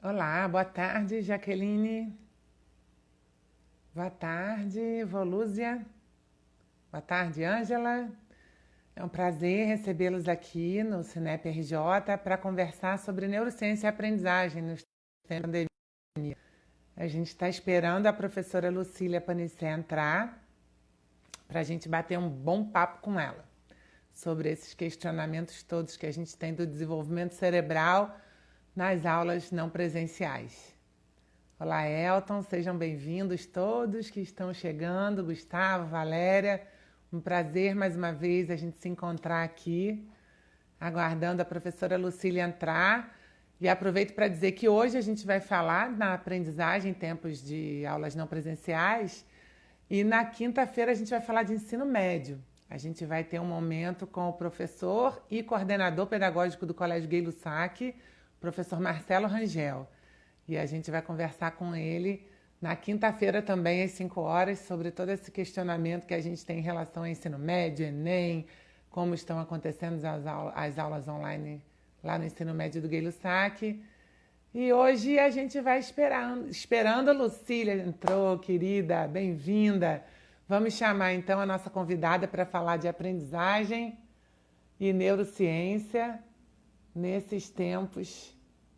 Olá, boa tarde, Jaqueline. Boa tarde, Volúzia. Boa tarde, Ângela. É um prazer recebê-los aqui no Cinep RJ para conversar sobre neurociência e aprendizagem nos tempos da pandemia. A gente está esperando a professora Lucília Panicé entrar para a gente bater um bom papo com ela sobre esses questionamentos todos que a gente tem do desenvolvimento cerebral nas aulas não presenciais. Olá, Elton, sejam bem-vindos todos que estão chegando, Gustavo, Valéria, um prazer mais uma vez a gente se encontrar aqui, aguardando a professora Lucília entrar. E aproveito para dizer que hoje a gente vai falar na aprendizagem em tempos de aulas não presenciais e na quinta-feira a gente vai falar de ensino médio. A gente vai ter um momento com o professor e coordenador pedagógico do Colégio Gay Lussac, professor Marcelo Rangel. E a gente vai conversar com ele na quinta-feira também, às 5 horas, sobre todo esse questionamento que a gente tem em relação ao ensino médio, Enem, como estão acontecendo as aulas online lá no ensino médio do Gay Lussac. E hoje a gente vai esperando a Lucília entrou, querida, bem-vinda. Vamos chamar então a nossa convidada para falar de aprendizagem e neurociência nesses tempos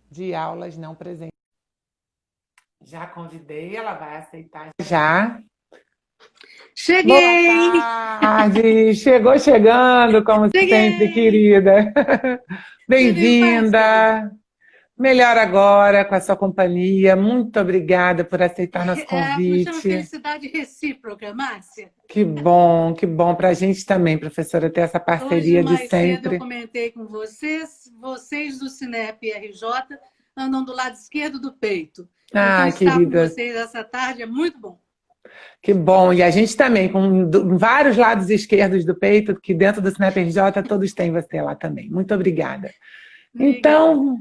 de aulas não presenciais. Já convidei, ela vai aceitar já. Boa Cheguei! tarde! Chegou chegando, como sempre, Cheguei! querida. Tudo em paz, querida? Bem-vinda! Melhor agora com a sua companhia. Muito obrigada por aceitar nosso Chama convite. felicidade recíproca, Márcia. Que bom para a gente também, professora, ter essa Hoje, parceria de mais cedo, eu sempre. comentei com vocês do Cinep RJ andam do lado esquerdo do peito. Então, Ah, estar com querida, vocês essa tarde é muito bom. que bom. E a gente também, com vários lados esquerdos do peito, que dentro do Snap RJ todos têm você lá também. Muito obrigada. Legal. Então,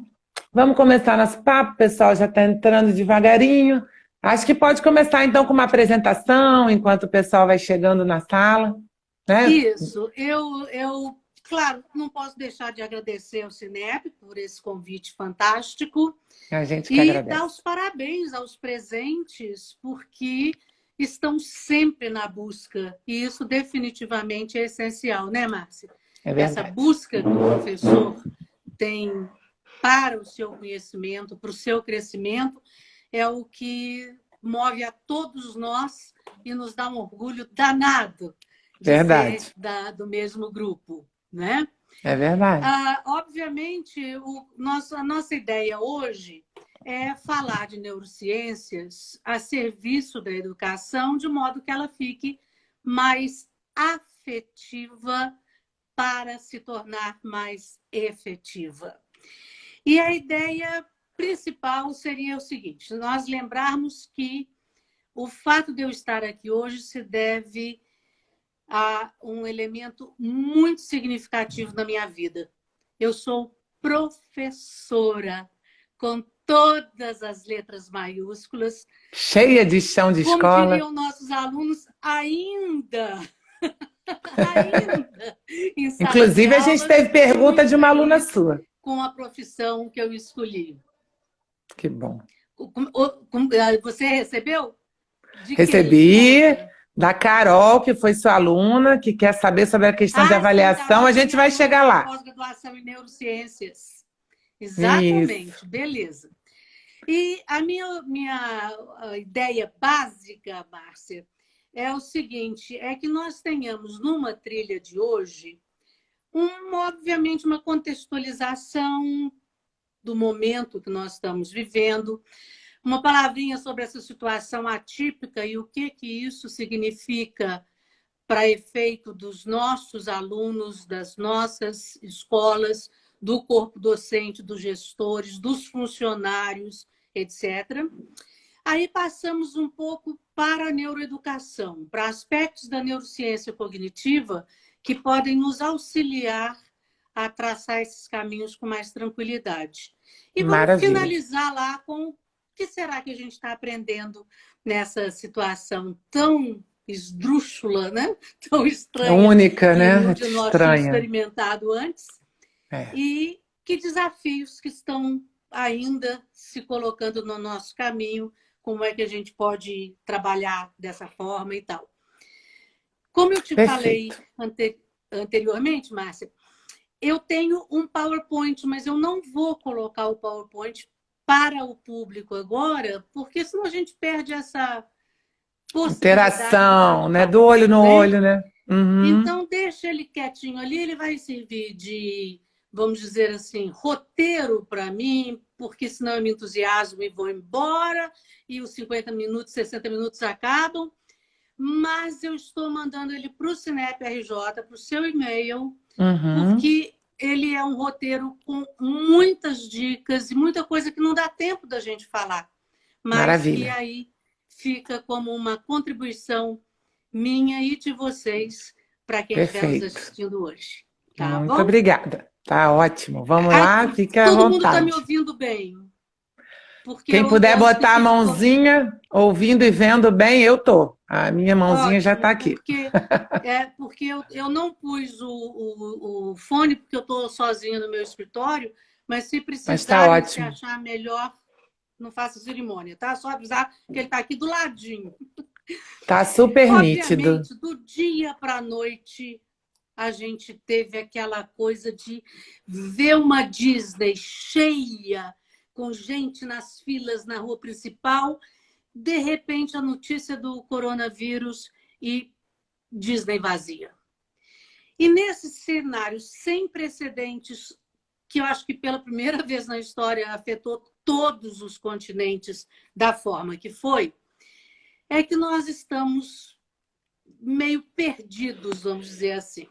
vamos começar nosso papo, o pessoal já está entrando devagarinho. Acho que pode começar então com uma apresentação, enquanto o pessoal vai chegando na sala, né? Isso. Claro, não posso deixar de agradecer ao Cinep por esse convite fantástico. A gente que E dar agradece. os parabéns aos presentes, porque estão sempre na busca, e isso definitivamente é essencial, né, Márcia? É Essa verdade. busca que o professor tem para o seu conhecimento, para o seu crescimento, é o que move a todos nós e nos dá um orgulho danado de ser Verdade. do mesmo grupo, né? É verdade. Obviamente, a nossa ideia hoje é falar de neurociências a serviço da educação, de modo que ela fique mais afetiva para se tornar mais efetiva. E a ideia principal seria o seguinte: nós lembrarmos que o fato de eu estar aqui hoje se deve a um elemento muito significativo na minha vida. Eu sou professora, com todas as letras maiúsculas, Cheia de chão de como escola. diriam nossos alunos, ainda em sala de Inclusive, a gente aulas teve e pergunta muito de uma aluna feliz sua. com a profissão que eu escolhi. Que bom. Você recebeu? De quem? Recebi Conta. da Carol, que foi sua aluna, que quer saber sobre a questão de Sim, avaliação. Carol, A que é gente minha vai aluna chegar da lá. pós-graduação em neurociências. Isso. Exatamente, beleza. E a minha ideia básica, Márcia, é o seguinte: é que nós tenhamos numa trilha de hoje, obviamente, uma contextualização do momento que nós estamos vivendo, uma palavrinha sobre essa situação atípica e o que isso significa para efeito dos nossos alunos, das nossas escolas, do corpo docente, dos gestores, dos funcionários, etc. Aí passamos um pouco para a neuroeducação, para aspectos da neurociência cognitiva que podem nos auxiliar a traçar esses caminhos com mais tranquilidade. E vamos Maravilha. finalizar lá com o que será que a gente está aprendendo nessa situação tão esdrúxula, né? Tão estranha, Única, que né? nenhum de nós tinha Estranha. experimentado antes, É. e que desafios que estão ainda se colocando no nosso caminho, como é que a gente pode trabalhar dessa forma e tal. Como eu te falei Perfeito. anteriormente, Márcia, eu tenho um PowerPoint, mas eu não vou colocar o PowerPoint para o público agora, porque senão a gente perde essa possibilidade do Interação, né? Do bate-papo, olho no né? olho, né? Uhum. Então, deixa ele quietinho ali, ele vai servir de, vamos dizer assim, roteiro para mim, porque senão eu me entusiasmo e vou embora, e os 50 minutos, 60 minutos acabam, mas eu estou mandando ele para o Cinep RJ, para o seu e-mail, Uhum. porque ele é um roteiro com muitas dicas e muita coisa que não dá tempo da gente falar, mas que Maravilha. aí fica como uma contribuição minha e de vocês para quem estiver nos Perfeito. assistindo hoje. Tá Muito bom? obrigada. Tá ótimo. Vamos Ah, lá, fica à todo mundo está me vontade. ouvindo bem, porque Quem eu puder gosto que botar a fique. mãozinha, ouvindo e vendo bem, eu tô. A minha mãozinha já está Ótimo, aqui. porque eu não pus o fone, porque eu estou sozinha no meu escritório, mas se Mas está precisarem se ótimo. achar melhor, não faça cerimônia, tá? Só avisar que ele está aqui do ladinho. Tá super nítido. Obviamente, do dia para a noite, a gente teve aquela coisa de ver uma Disney cheia, com gente nas filas na rua principal, de repente a notícia do coronavírus e Disney vazia. E nesse cenário sem precedentes, que eu acho que pela primeira vez na história afetou todos os continentes da forma que foi, é que nós estamos meio perdidos, vamos dizer assim.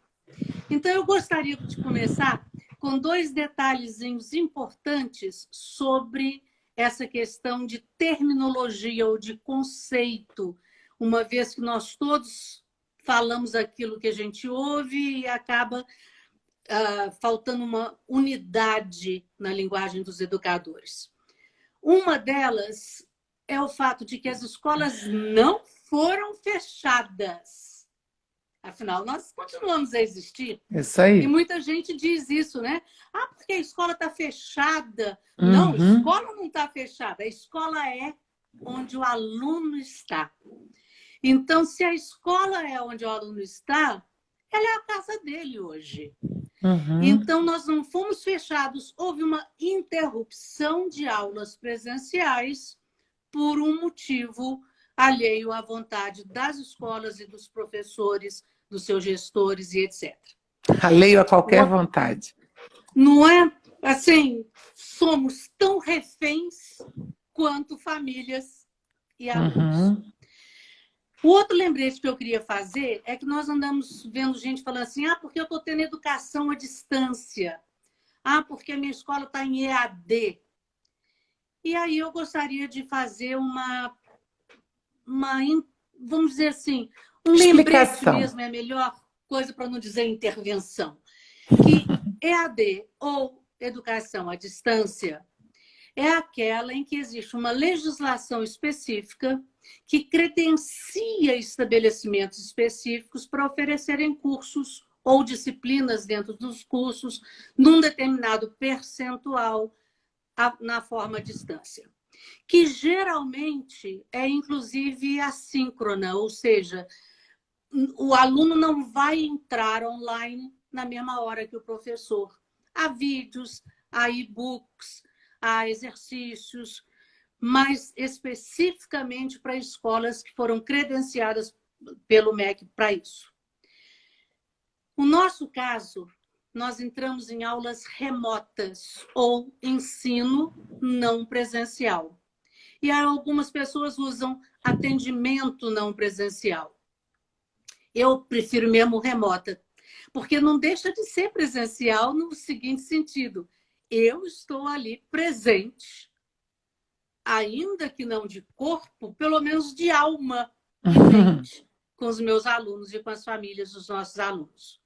Então, eu gostaria de começar com dois detalhezinhos importantes sobre essa questão de terminologia ou de conceito, uma vez que nós todos falamos aquilo que a gente ouve e acaba faltando uma unidade na linguagem dos educadores. Uma delas é o fato de que as escolas não foram fechadas. Afinal, nós continuamos a existir. Isso E aí. muita gente diz isso, né? Ah, porque a escola está fechada. Não, a Uhum. escola não está fechada. A escola é onde o aluno está. Então, se a escola é onde o aluno está, ela é a casa dele hoje. Uhum. Então, nós não fomos fechados. Houve uma interrupção de aulas presenciais por um motivo alheio à vontade das escolas e dos professores, dos seus gestores e etc. Alheio a qualquer vontade. Não é assim, somos tão reféns quanto famílias e alunos. Uhum. O outro lembrete que eu queria fazer é que nós andamos vendo gente falando assim, porque eu estou tendo educação à distância. Porque a minha escola está em EAD. E aí eu gostaria de fazer vamos dizer assim, um lembrete Explicação. mesmo, é a melhor coisa para não dizer intervenção. Que EAD, ou educação à distância, é aquela em que existe uma legislação específica que credencia estabelecimentos específicos para oferecerem cursos ou disciplinas dentro dos cursos num determinado percentual na forma à distância, que geralmente é inclusive assíncrona, ou seja, o aluno não vai entrar online na mesma hora que o professor. Há vídeos, há e-books, há exercícios, mas especificamente para escolas que foram credenciadas pelo MEC para isso. No nosso caso, nós entramos em aulas remotas ou ensino não presencial. E algumas pessoas usam atendimento não presencial. Eu prefiro mesmo remota, porque não deixa de ser presencial no seguinte sentido. Eu estou ali presente, ainda que não de corpo, pelo menos de alma e mente, com os meus alunos e com as famílias dos nossos alunos.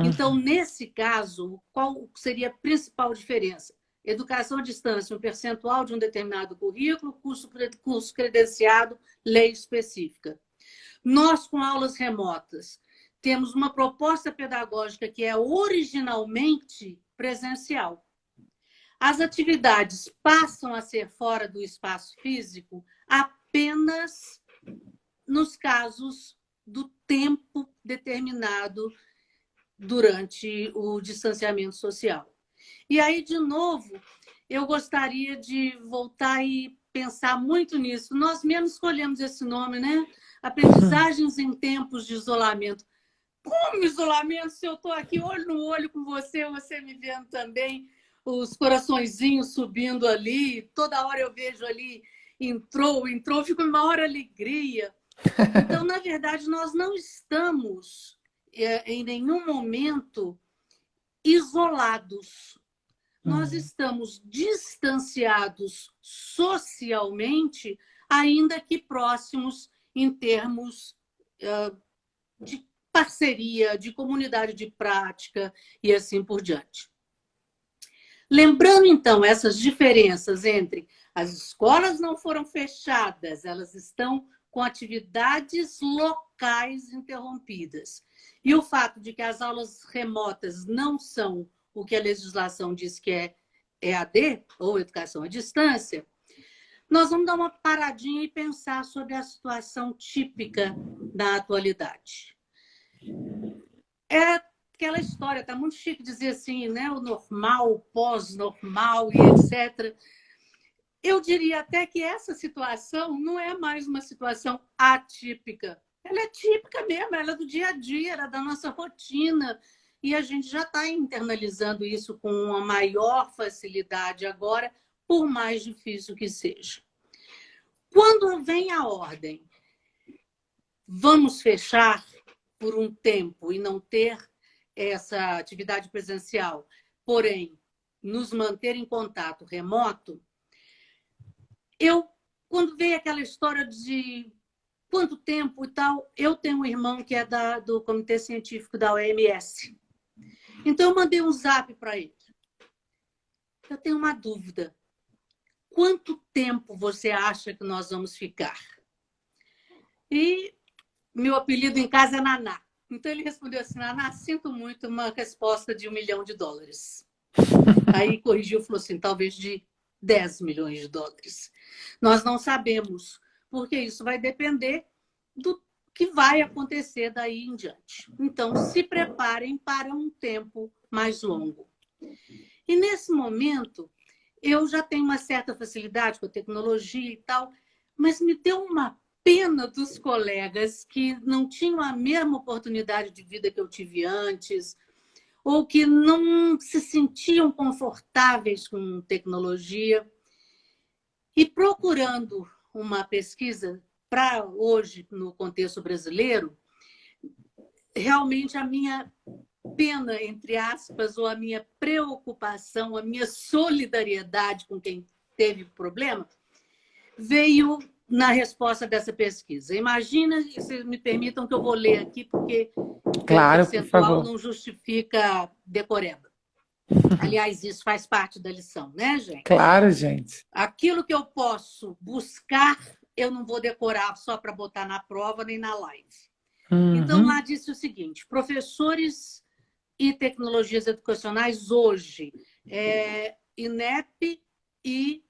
Então, nesse caso, qual seria a principal diferença? Educação à distância, um percentual de um determinado currículo, curso credenciado, lei específica. Nós, com aulas remotas, temos uma proposta pedagógica que é originalmente presencial. As atividades passam a ser fora do espaço físico apenas nos casos do tempo determinado durante o distanciamento social. E aí, de novo, eu gostaria de voltar e pensar muito nisso. Nós mesmos escolhemos esse nome, né? Aprendizagens em tempos de isolamento. Como isolamento se eu estou aqui olho no olho com você, você me vendo também, os coraçõezinhos subindo ali, toda hora eu vejo ali, entrou, fico em maior alegria. Então, na verdade, nós não estamos em nenhum momento isolados. Nós estamos distanciados socialmente, ainda que próximos em termos de parceria, de comunidade de prática e assim por diante. Lembrando, então, essas diferenças entre as escolas não foram fechadas, elas estão com atividades locais interrompidas. E o fato de que as aulas remotas não são o que a legislação diz que é EAD, ou educação à distância, nós vamos dar uma paradinha e pensar sobre a situação típica da atualidade. É aquela história, está muito chique dizer assim, né? O normal, o pós-normal e etc. Eu diria até que essa situação não é mais uma situação atípica. Ela é típica mesmo, ela é do dia a dia, ela é da nossa rotina. E a gente já está internalizando isso com uma maior facilidade agora, por mais difícil que seja. Quando vem a ordem, vamos fechar por um tempo e não ter essa atividade presencial, porém, nos manter em contato remoto, quando veio aquela história de quanto tempo e tal, eu tenho um irmão que é do Comitê Científico da OMS. Então, eu mandei um zap para ele. Eu tenho uma dúvida. Quanto tempo você acha que nós vamos ficar? E meu apelido em casa é Naná. Então, ele respondeu assim, Naná, sinto muito, uma resposta de $1 milhão. Aí corrigiu e falou assim, talvez de $10 milhões. Nós não sabemos, porque isso vai depender do que vai acontecer daí em diante. Então, se preparem para um tempo mais longo. E, nesse momento, eu já tenho uma certa facilidade com a tecnologia e tal, mas me deu uma pena dos colegas que não tinham a mesma oportunidade de vida que eu tive antes, ou que não se sentiam confortáveis com tecnologia. E procurando uma pesquisa para hoje, no contexto brasileiro, realmente a minha pena, entre aspas, ou a minha preocupação, a minha solidariedade com quem teve problema, veio na resposta dessa pesquisa. Imagina, se me permitam que eu vou ler aqui, porque Claro, o por percentual favor. não justifica decoreba. Aliás, isso faz parte da lição, né, gente? Claro, gente. Aquilo que eu posso buscar, eu não vou decorar só para botar na prova nem na live. Então, lá disse o seguinte, professores e tecnologias educacionais hoje, INEP e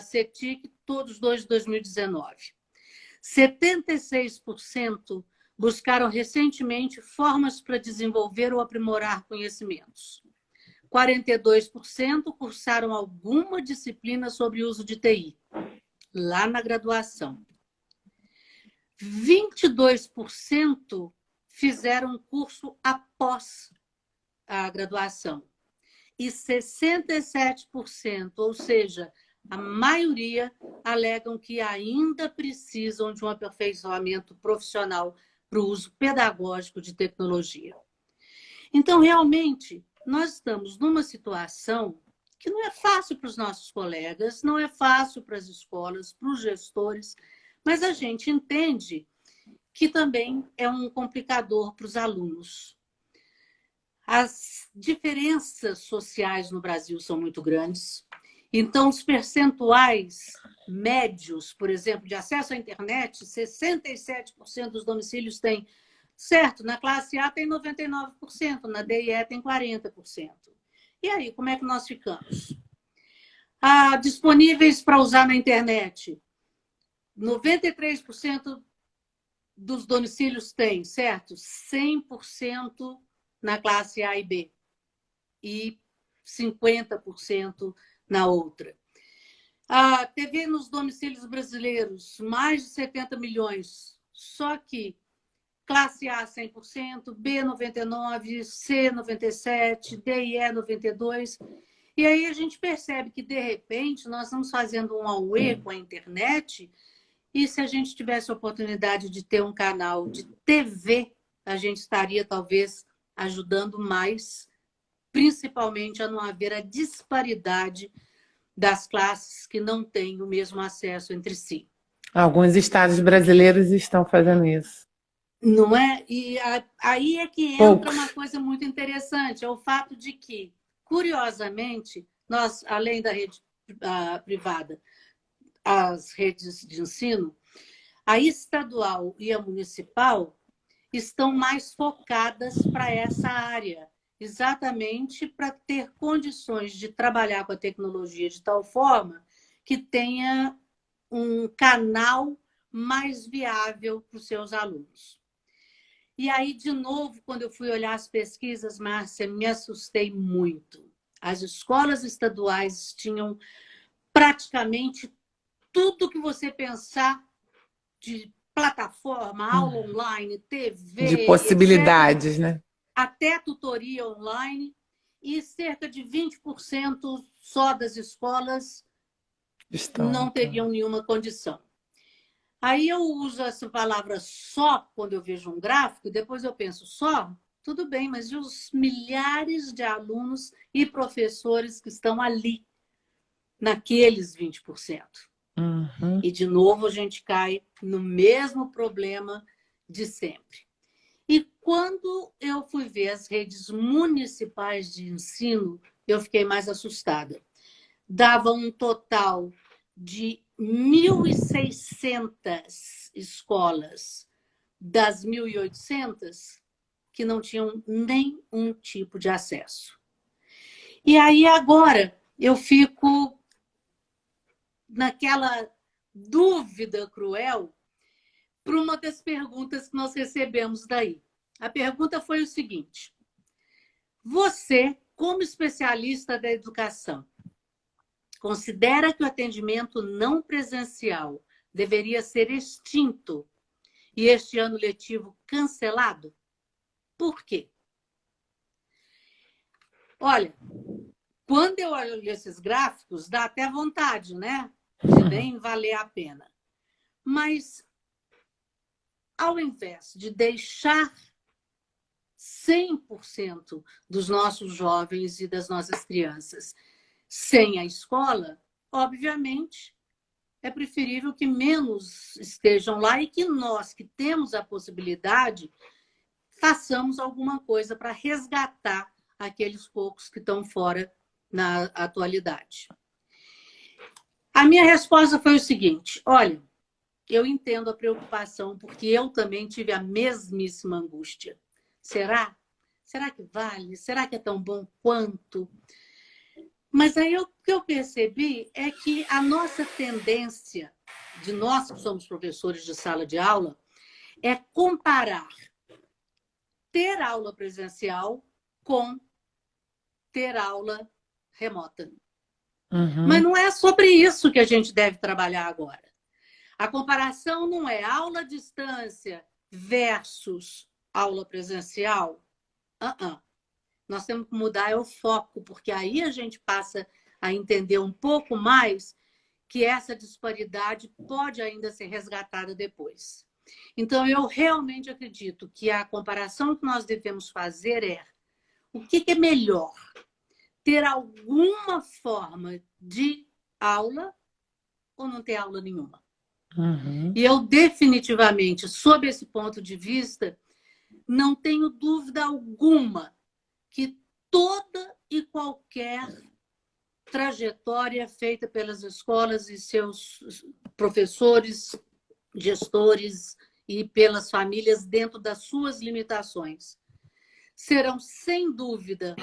CETIC, todos dois de 2019. 76% buscaram recentemente formas para desenvolver ou aprimorar conhecimentos. 42% cursaram alguma disciplina sobre o uso de TI, lá na graduação. 22% fizeram um curso após a graduação. E 67%, ou seja, a maioria, alegam que ainda precisam de um aperfeiçoamento profissional para o uso pedagógico de tecnologia. Então, realmente, nós estamos numa situação que não é fácil para os nossos colegas, não é fácil para as escolas, para os gestores, mas a gente entende que também é um complicador para os alunos. As diferenças sociais no Brasil são muito grandes, então os percentuais médios, por exemplo, de acesso à internet, 67% dos domicílios têm. Certo, na classe A tem 99%, na DIE tem 40%. E aí, como é que nós ficamos? Disponíveis para usar na internet. 93% dos domicílios têm, certo? 100% na classe A e B. E 50% na outra. A TV nos domicílios brasileiros, mais de 70 milhões. Só que classe A 100%, B 99%, C 97%, D e E 92%. E aí a gente percebe que, de repente, nós estamos fazendo um auê com a internet, e se a gente tivesse a oportunidade de ter um canal de TV, a gente estaria, talvez, ajudando mais, principalmente a não haver a disparidade das classes que não têm o mesmo acesso entre si. Alguns estados brasileiros estão fazendo isso. Não é? E aí é que entra uma coisa muito interessante, é o fato de que, curiosamente, nós, além da rede privada, as redes de ensino, a estadual e a municipal estão mais focadas para essa área, exatamente para ter condições de trabalhar com a tecnologia de tal forma que tenha um canal mais viável para os seus alunos. E aí, de novo, quando eu fui olhar as pesquisas, Márcia, me assustei muito. As escolas estaduais tinham praticamente tudo que você pensar de plataforma, aula online, TV, de possibilidades, etc., né? Até tutoria online, e cerca de 20% só das escolas não teriam nenhuma condição. Aí eu uso essa palavra só quando eu vejo um gráfico, e depois eu penso só, tudo bem, mas e os milhares de alunos e professores que estão ali, naqueles 20%? Uhum. E, de novo, a gente cai no mesmo problema de sempre. E quando eu fui ver as redes municipais de ensino, eu fiquei mais assustada. Dava um total de 1.600 escolas das 1.800 que não tinham nenhum tipo de acesso. E aí, agora, eu fico naquela dúvida cruel para uma das perguntas que nós recebemos daí. A pergunta foi o seguinte: você, como especialista da educação, considera que o atendimento não presencial deveria ser extinto e este ano letivo cancelado? Por quê? Olha, quando eu olho esses gráficos, dá até vontade, né? De nem valer a pena. Mas, ao invés de deixar 100% dos nossos jovens e das nossas crianças sem a escola, obviamente, é preferível que menos estejam lá e que nós, que temos a possibilidade, façamos alguma coisa para resgatar aqueles poucos que estão fora na atualidade. A minha resposta foi o seguinte: olha, eu entendo a preocupação, porque eu também tive a mesmíssima angústia. Será? Será que vale? Será que é tão bom quanto? Mas aí o que eu percebi é que a nossa tendência, de nós que somos professores de sala de aula, é comparar ter aula presencial com ter aula remota. Uhum. Mas não é sobre isso que a gente deve trabalhar agora. A comparação não é aula à distância versus aula presencial. Nós temos que mudar o foco, porque aí a gente passa a entender um pouco mais que essa disparidade pode ainda ser resgatada depois. Então, eu realmente acredito que a comparação que nós devemos fazer é: o que é melhor? Ter alguma forma de aula ou não ter aula nenhuma? Uhum. E eu definitivamente, sob esse ponto de vista, não tenho dúvida alguma que toda e qualquer trajetória feita pelas escolas e seus professores, gestores e pelas famílias dentro das suas limitações serão, sem dúvida,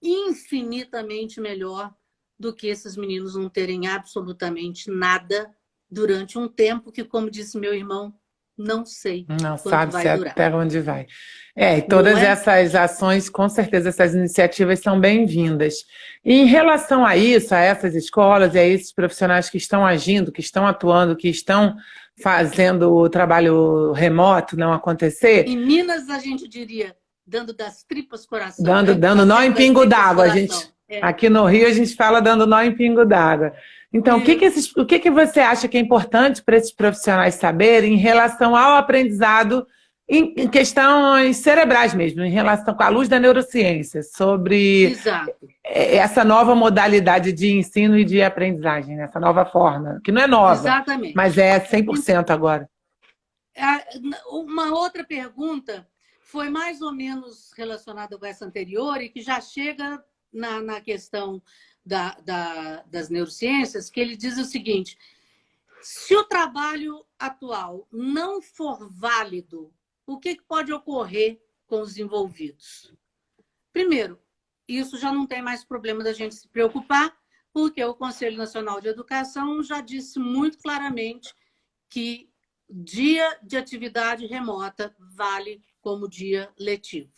infinitamente melhor do que esses meninos não terem absolutamente nada durante um tempo que, como disse meu irmão, não sei Não quanto sabe se vai durar. até onde vai. E Não todas é? essas ações, com certeza, essas iniciativas são bem-vindas. E em relação a isso, a essas escolas e a esses profissionais que estão agindo, que estão atuando, que estão fazendo o trabalho remoto não acontecer, Em Minas, a gente diria, dando das tripas coração, dando, né? dando nó em Fazendo das pingo tripas d'água. coração. Aqui no Rio, a gente fala dando nó em pingo d'água. Então, Isso. o que que você acha que é importante para esses profissionais saberem em relação ao aprendizado em questões cerebrais mesmo, em relação com a luz da neurociência, sobre Exato. essa nova modalidade de ensino e de aprendizagem, né? Essa nova forma, que não é nova, mas Exatamente. é 100% agora. Uma outra pergunta foi mais ou menos relacionada com essa anterior e que já chega na questão das neurociências, que ele diz o seguinte: se o trabalho atual não for válido, o que pode ocorrer com os envolvidos? Primeiro, isso já não tem mais problema da gente se preocupar, porque o Conselho Nacional de Educação já disse muito claramente que dia de atividade remota vale como dia letivo.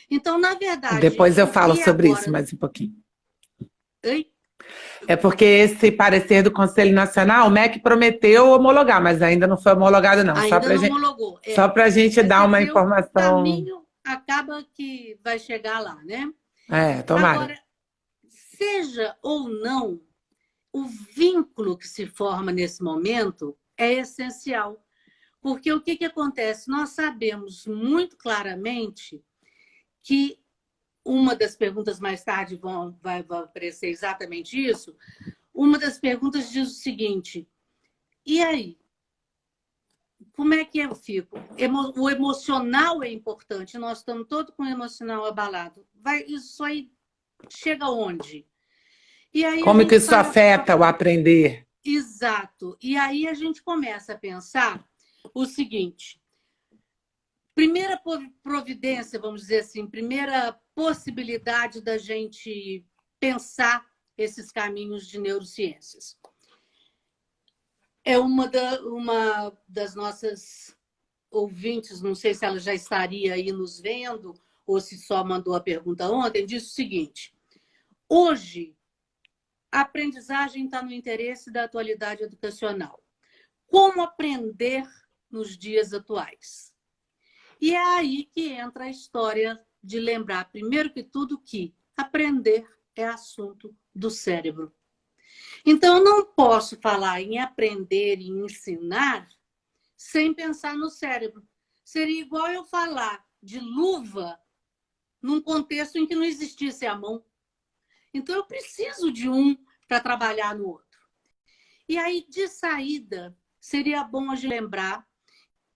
Então, na verdade, Depois eu o falo que sobre agora... isso mais um pouquinho. Ei? É porque esse parecer do Conselho Nacional, o MEC prometeu homologar, mas ainda não foi homologado, não. Ainda não homologou. Só para a gente Mas dar quer uma dizer, o informação. caminho acaba que vai chegar lá, né? Tomara. Agora, seja ou não, o vínculo que se forma nesse momento é essencial. Porque o que acontece? Nós sabemos muito claramente que uma das perguntas mais tarde vai aparecer exatamente isso. Uma das perguntas diz o seguinte: e aí? Como é que eu fico? O emocional é importante, nós estamos todos com o emocional abalado. Isso aí chega onde? E aí Como que isso afeta o aprender? Exato. E aí a gente começa a pensar o seguinte: primeira providência, vamos dizer assim, primeira possibilidade da gente pensar esses caminhos de neurociências. É uma das nossas ouvintes, não sei se ela já estaria aí nos vendo ou se só mandou a pergunta ontem, disse o seguinte: hoje, a aprendizagem está no interesse da atualidade educacional. Como aprender nos dias atuais? E é aí que entra a história de lembrar, primeiro que tudo, que aprender é assunto do cérebro. Então, eu não posso falar em aprender e ensinar sem pensar no cérebro. Seria igual eu falar de luva num contexto em que não existisse a mão. Então, eu preciso de um para trabalhar no outro. E aí, de saída, seria bom a gente lembrar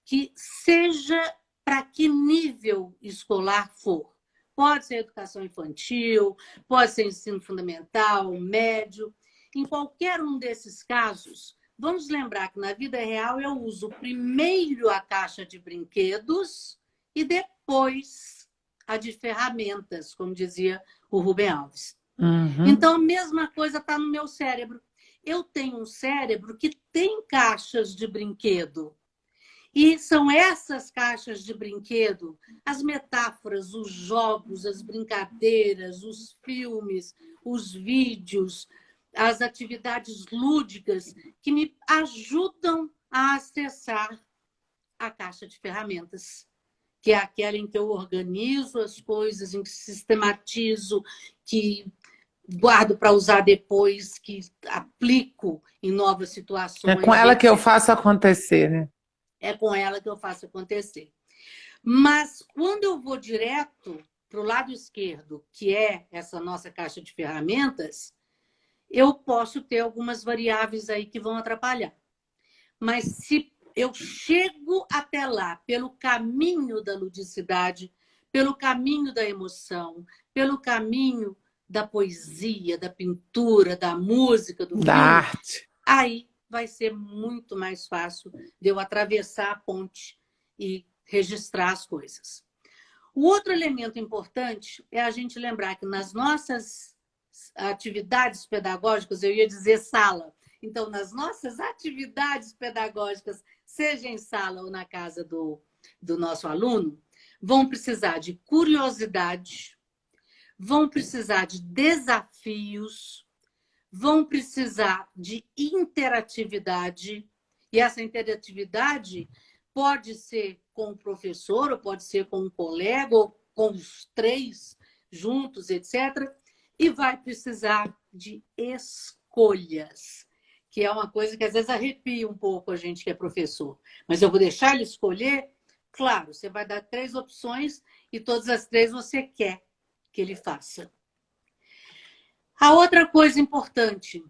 que seja para que nível escolar for. Pode ser educação infantil, pode ser ensino fundamental, médio. Em qualquer um desses casos, vamos lembrar que na vida real eu uso primeiro a caixa de brinquedos e depois a de ferramentas, como dizia o Rubem Alves. Uhum. Então, a mesma coisa está no meu cérebro. Eu tenho um cérebro que tem caixas de brinquedo. E são essas caixas de brinquedo, as metáforas, os jogos, as brincadeiras, os filmes, os vídeos, as atividades lúdicas que me ajudam a acessar a caixa de ferramentas, que é aquela em que eu organizo as coisas, em que sistematizo, que guardo para usar depois, que aplico em novas situações. É com ela que eu faço acontecer, né? É com ela que eu faço acontecer. Mas quando eu vou direto para o lado esquerdo, que é essa nossa caixa de ferramentas, eu posso ter algumas variáveis aí que vão atrapalhar. Mas se eu chego até lá pelo caminho da ludicidade, pelo caminho da emoção, pelo caminho da poesia, da pintura, da música, do Da filme, arte. Aí vai ser muito mais fácil de eu atravessar a ponte e registrar as coisas. O outro elemento importante é a gente lembrar que nas nossas atividades pedagógicas, eu ia dizer sala. Então, nas nossas atividades pedagógicas, seja em sala ou na casa do nosso aluno, vão precisar de curiosidade, vão precisar de desafios, vão precisar de interatividade, e essa interatividade pode ser com o professor, ou pode ser com um colega, ou com os três juntos, etc. E vai precisar de escolhas, que é uma coisa que às vezes arrepia um pouco a gente que é professor. Mas eu vou deixar ele escolher? Claro, você vai dar 3 opções e todas as 3 você quer que ele faça. A outra coisa importante,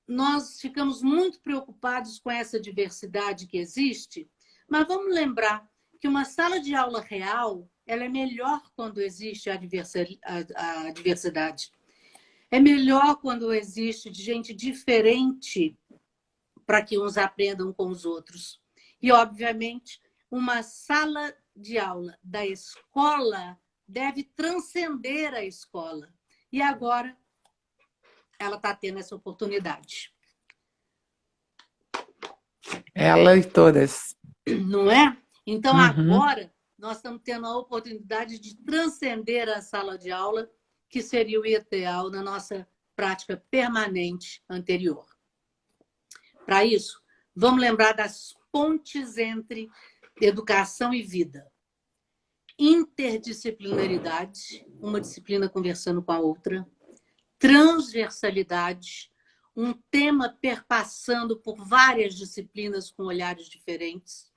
nós ficamos muito preocupados com essa diversidade que existe, mas vamos lembrar que uma sala de aula real, ela é melhor quando existe a diversidade. É melhor quando existe gente diferente para que uns aprendam com os outros. E, obviamente, uma sala de aula da escola deve transcender a escola. E agora ela está tendo essa oportunidade. Ela e todas. Não é? Então, agora, nós estamos tendo a oportunidade de transcender a sala de aula, que seria o ideal na nossa prática permanente anterior. Para isso, vamos lembrar das pontes entre educação e vida. Interdisciplinaridade, uma disciplina conversando com a outra. Transversalidade, um tema perpassando por várias disciplinas com olhares diferentes,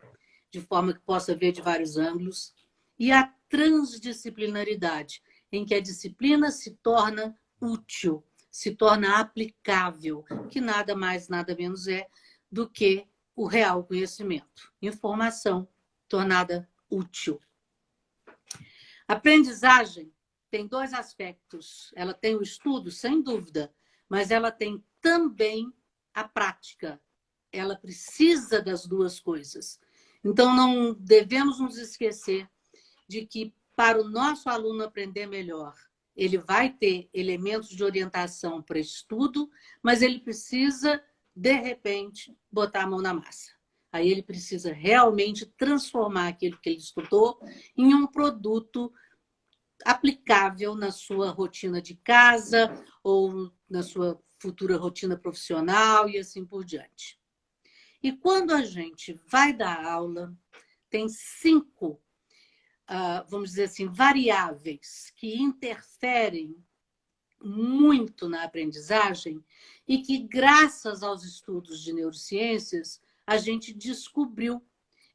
de forma que possa ver de vários ângulos. E a transdisciplinaridade, em que a disciplina se torna útil, se torna aplicável, que nada mais, nada menos é do que o real conhecimento. Informação tornada útil. Aprendizagem tem 2 aspectos. Ela tem o estudo, sem dúvida, mas ela tem também a prática. Ela precisa das 2 coisas. Então, não devemos nos esquecer de que, para o nosso aluno aprender melhor, ele vai ter elementos de orientação para estudo, mas ele precisa, de repente, botar a mão na massa. Aí ele precisa realmente transformar aquilo que ele estudou em um produto aplicável na sua rotina de casa ou na sua futura rotina profissional e assim por diante. E quando a gente vai dar aula, tem 5, vamos dizer assim, variáveis que interferem muito na aprendizagem e que, graças aos estudos de neurociências, a gente descobriu.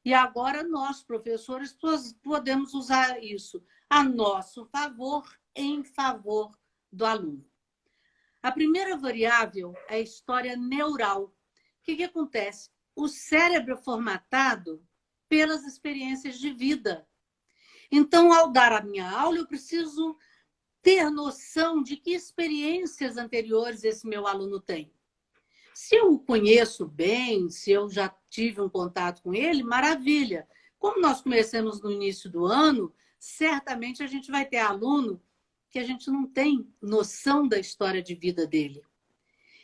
E agora nós, professores, podemos usar isso a nosso favor, em favor do aluno. A primeira variável é a história neural. O que acontece? O cérebro é formatado pelas experiências de vida. Então, ao dar a minha aula, eu preciso ter noção de que experiências anteriores esse meu aluno tem. Se eu o conheço bem, se eu já tive um contato com ele, maravilha. Como nós começamos no início do ano, certamente a gente vai ter aluno que a gente não tem noção da história de vida dele.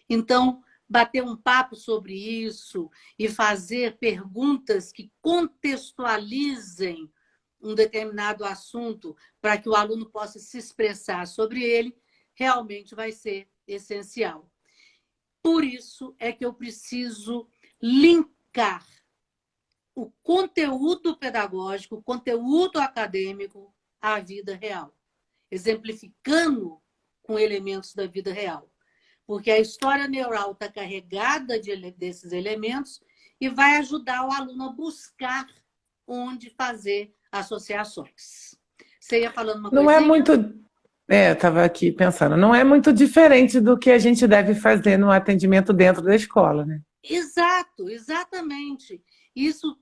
Então, bater um papo sobre isso e fazer perguntas que contextualizem um determinado assunto para que o aluno possa se expressar sobre ele, realmente vai ser essencial. Por isso é que eu preciso linkar o conteúdo pedagógico, o conteúdo acadêmico à vida real, exemplificando com elementos da vida real. Porque a história neural está carregada desses elementos e vai ajudar o aluno a buscar onde fazer associações. Você ia falando uma coisinha? Não é muito... eu estava aqui pensando, não é muito diferente do que a gente deve fazer no atendimento dentro da escola, né? Exato, exatamente. Isso,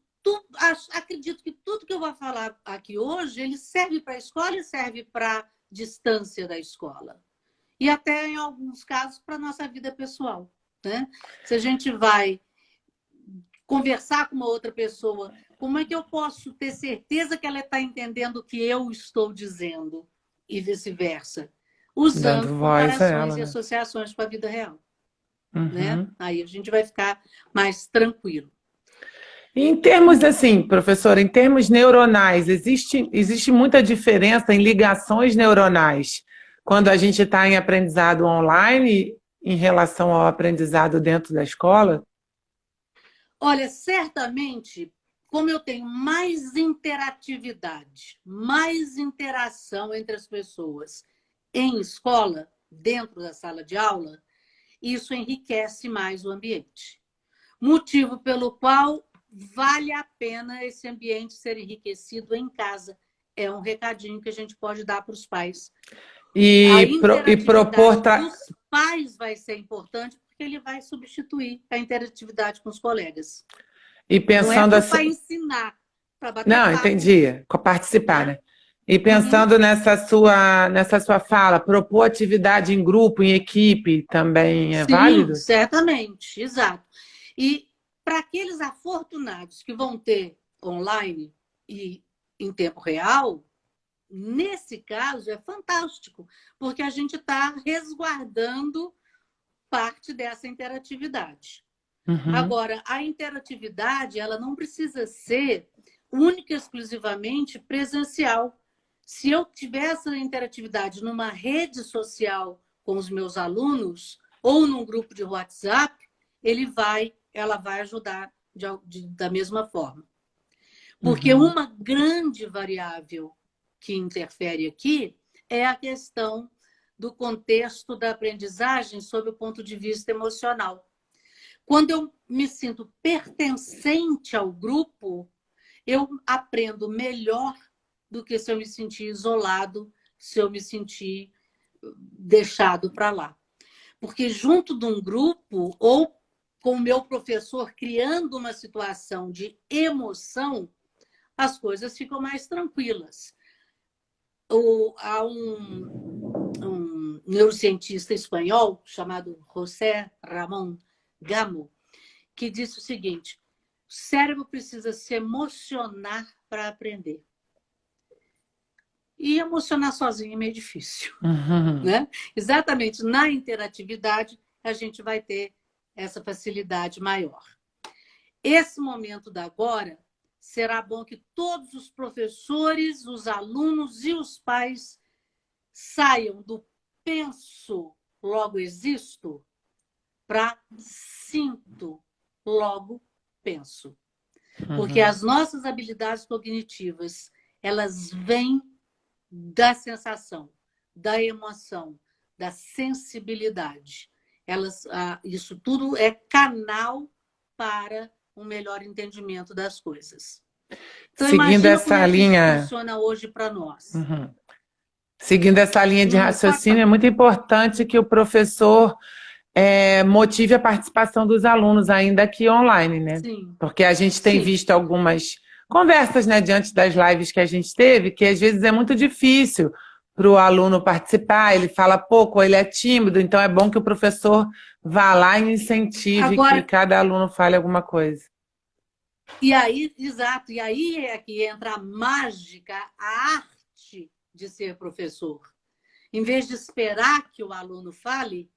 acredito que tudo que eu vou falar aqui hoje, ele serve para a escola e serve para a distância da escola. E até, em alguns casos, para a nossa vida pessoal, né? Se a gente vai conversar com uma outra pessoa, como é que eu posso ter certeza que ela está entendendo o que eu estou dizendo? E vice-versa. usando Dando voz a comparações ela, e né? associações com a vida real, né? Uhum. Aí a gente vai ficar mais tranquilo. E em termos assim, professora, em termos neuronais, existe muita diferença em ligações neuronais quando a gente está em aprendizado online em relação ao aprendizado dentro da escola? Olha, certamente, como eu tenho mais interatividade, mais interação entre as pessoas em escola, dentro da sala de aula, isso enriquece mais o ambiente. Motivo pelo qual vale a pena esse ambiente ser enriquecido em casa. É um recadinho que a gente pode dar para os pais. A E propor. interatividade dos pais vai ser importante porque ele vai substituir a interatividade com os colegas. E Não é pensando para o assim. pai ensinar, para bater Não, papo, entendi. Participar, né? né? E Uhum. pensando nessa sua fala, propor atividade em grupo, em equipe, também é Sim, válido? certamente, exato. E para aqueles afortunados que vão ter online e em tempo real, nesse caso é fantástico, porque a gente está resguardando parte dessa interatividade. Uhum. Agora, a interatividade ela não precisa ser única e exclusivamente presencial. Se eu tiver essa interatividade numa rede social com os meus alunos ou num grupo de WhatsApp, ela vai ajudar da mesma forma. Porque Uhum. uma grande variável que interfere aqui é a questão do contexto da aprendizagem sob o ponto de vista emocional. Quando eu me sinto pertencente ao grupo, eu aprendo melhor do que se eu me sentir isolado, se eu me sentir deixado para lá. Porque junto de um grupo, ou com o meu professor criando uma situação de emoção, as coisas ficam mais tranquilas. Há um neurocientista espanhol chamado José Ramón Gamo, que disse o seguinte: o cérebro precisa se emocionar para aprender. E emocionar sozinho é meio difícil, Uhum. né? Exatamente na interatividade a gente vai ter essa facilidade maior. Esse momento da agora será bom que todos os professores, os alunos e os pais saiam do penso, logo existo, para sinto, logo penso. Porque Uhum. as nossas habilidades cognitivas, elas vêm da sensação, da emoção, da sensibilidade. Isso tudo é canal para um melhor entendimento das coisas. Então, Seguindo imagina como essa é que isso linha, funciona hoje para nós. uhum. Seguindo essa linha de Pode raciocínio, é falar. muito importante que o professor motive a participação dos alunos ainda aqui online, né? Sim, Porque a gente tem sim. visto algumas conversas, né, diante das lives que a gente teve, que às vezes é muito difícil para o aluno participar, ele fala pouco, ou ele é tímido, então é bom que o professor vá lá e incentive que Agora, cada aluno fale alguma coisa. e aí, exato, e aí é que entra a mágica, a arte de ser professor. Em vez de esperar que o aluno fale,